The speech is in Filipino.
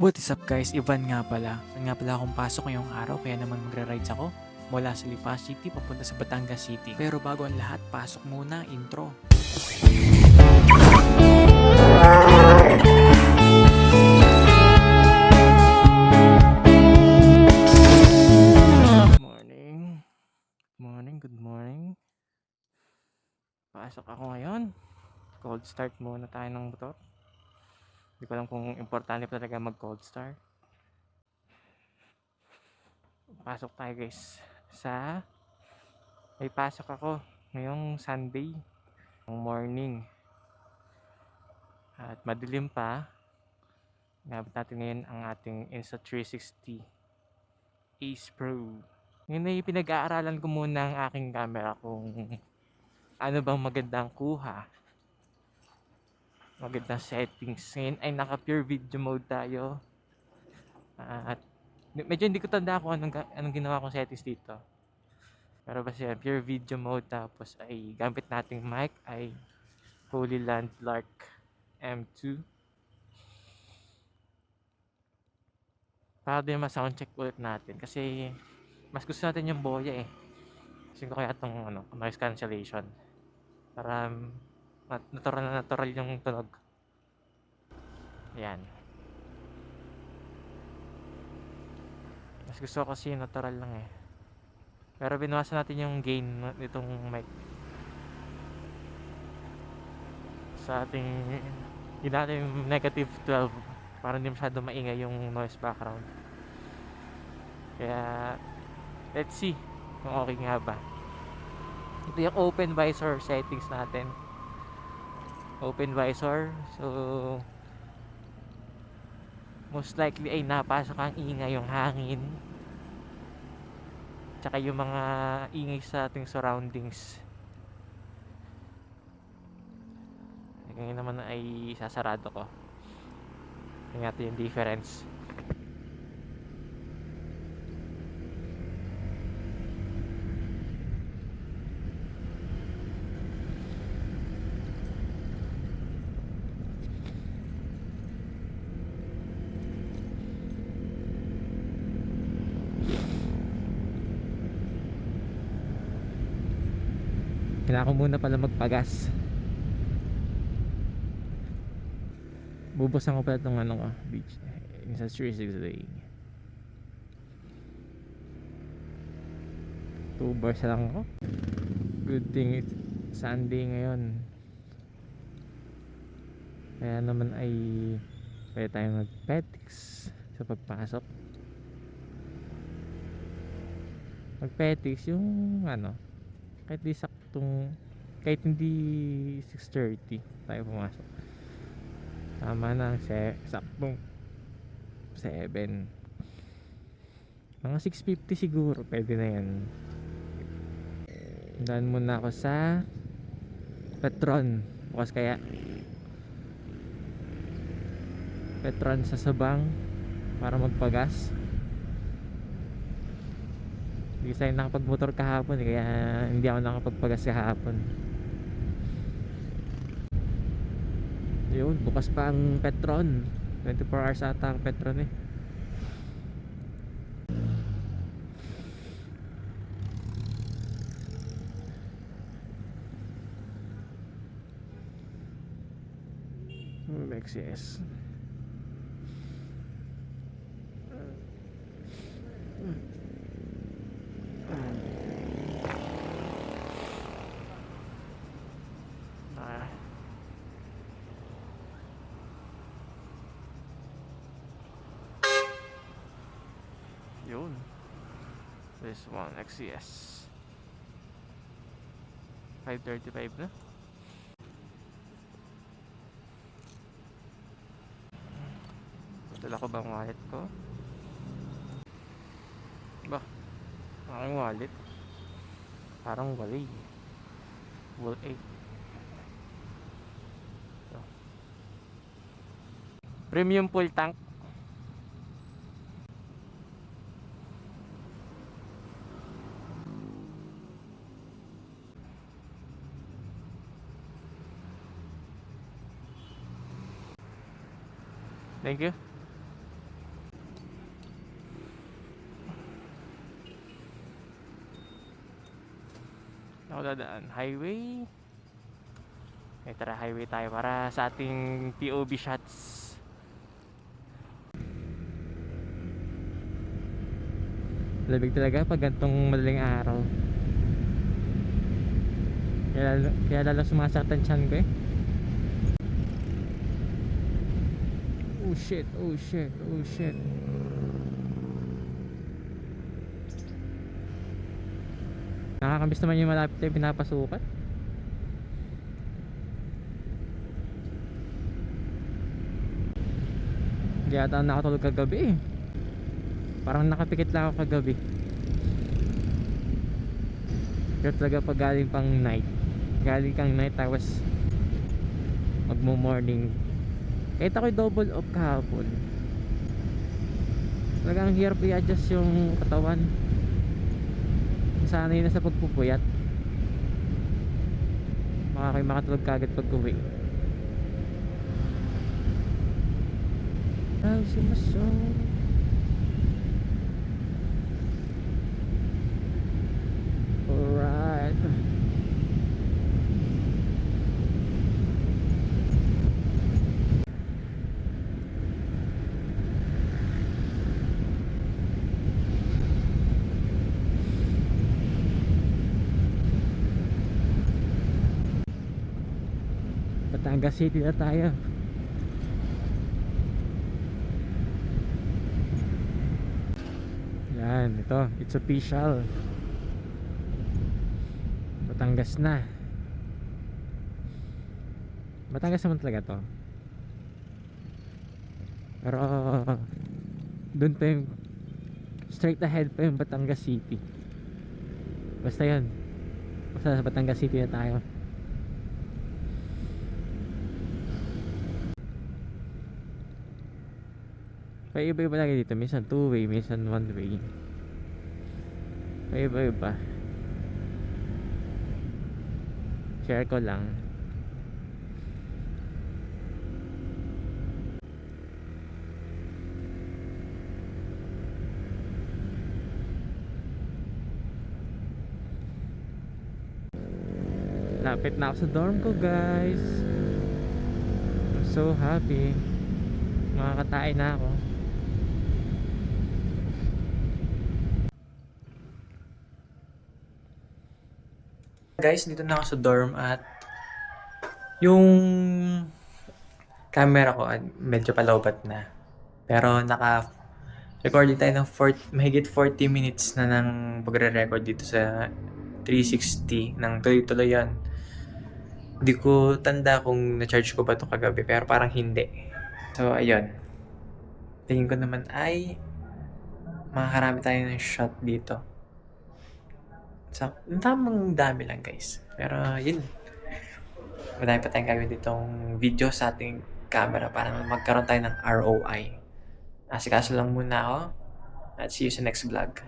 What is up guys? Ivan nga pala. Ivan nga pala akong pasok ngayong araw kaya naman magre-rides ako mula sa Lipa City papunta sa Batangas City. Pero bago ang lahat, pasok muna intro. Morning. Good morning. Pasok ako ngayon. Cold start muna tayo ng motor. Hindi ko alam kung importante pa talaga mag-cold start. Pasok tayo guys. May pasok ako ngayong Sunday ng morning. At madilim pa. Gamit natin ngayon ang ating Insta360 Ace Pro. Ngayon ay pinag-aaralan ko muna ang aking camera kung ano bang magandang kuha. Magandang settings. Ngayon ay naka pure video mode tayo. At medyo hindi ko tanda kung anong ginawa kong settings dito. Pero basta yan, pure video mode. Tapos ay gamit nating mic ay Holy Land Lark M2. Para din ma-soundcheck ulit natin. Kasi mas gusto natin yung boya eh. Kasi ko kaya itong noise cancellation. Para natural yung tunog. Ayan. Mas gusto ko kasi natural lang eh. Pero binawasan natin yung gain nitong mic. Sa ating natin negative 12 para hindi masyado maingay yung noise background. Kaya let's see kung okay nga ba. Ito yung open visor settings natin. Open visor. So most likely ay napasok ang ingay, yung hangin. Tsaka yung mga ingay sa ating surroundings. Ngayon naman ay sasarado ko. Tingnan natin yung difference. Kailangan ko muna pala magpagas. Bubusan ko pala itong beach. Yung sa 360. 2 bars lang ako. Good thing it's Sunday ngayon. Kaya naman ay pwede tayo mag-petics sa pagpasok. Mag-petics yung kahit hindi 6:30 tayo pumasok. Tama na saktong 7. Mga 6:50 siguro pwede na yan. Daan muna ako sa Petron. Bukas kaya Petron sa Sabang para magpagas. Hindi tayo nakapagmotor kahapon kaya hindi ako nakapagpagas kahapon. Yun, bukas pa ang Petron. 24 hours ata ang Petron eh. Lexus. Yun. This one, XCS 535 na. Dala ko bang wallet ko? Aking wallet parang wala eh. Wall 8. So. Premium full tank. Thank you. ako dadaan? Highway? Okay, tara, highway tayo para sa ating POV shots. Lamig talaga pag gantong madaling araw. Kaya lalo sumasakit ang tiyan ko eh. Oh shit, oh shit, oh shit. Nakakamiss naman yung malapit na pinapasukan. Hindi ata nakatulog kagabi eh. Parang nakapikit lang ako kagabi. Pero talaga pag galing pang night, galing kang night tapos magmo-morning, kahit ako'y double off kahapon, talagang hirap i-adjust yung katawan. Sanay na sa pagpupuyat. Makatulog kagad pag uwi. How's my soul? Alright. Batangas City na tayo. Yan, ito, it's official. Batangas na. Batangas naman talaga to. Pero dun pa yung straight ahead pa yung Batangas City. Basta yun, basta sa Batangas City na tayo. Kaya iba-iba lagi dito. Minsan 2-way, minsan 1-way. Kaya iba-iba. Share ko lang. Lapit na ako sa dorm ko, guys. I'm so happy. Makakatae na ako. Guys, dito na ako sa dorm at yung camera ko medyo palawbat na. Pero naka-record din tayo ng mahigit 40 minutes na ng pagre-record dito sa 360 ng tuloy-tuloy yan. Hindi ko tanda kung na-charge ko ba ito kagabi, pero parang hindi. So, ayun. Tingin ko naman ay makakarami tayo ng shot dito. So, tamang dami lang guys. Pero yun, madami pa tayong gagawin ditong video sa ating camera para magkaroon tayo ng ROI. Asikaso lang muna ako at see you sa next vlog.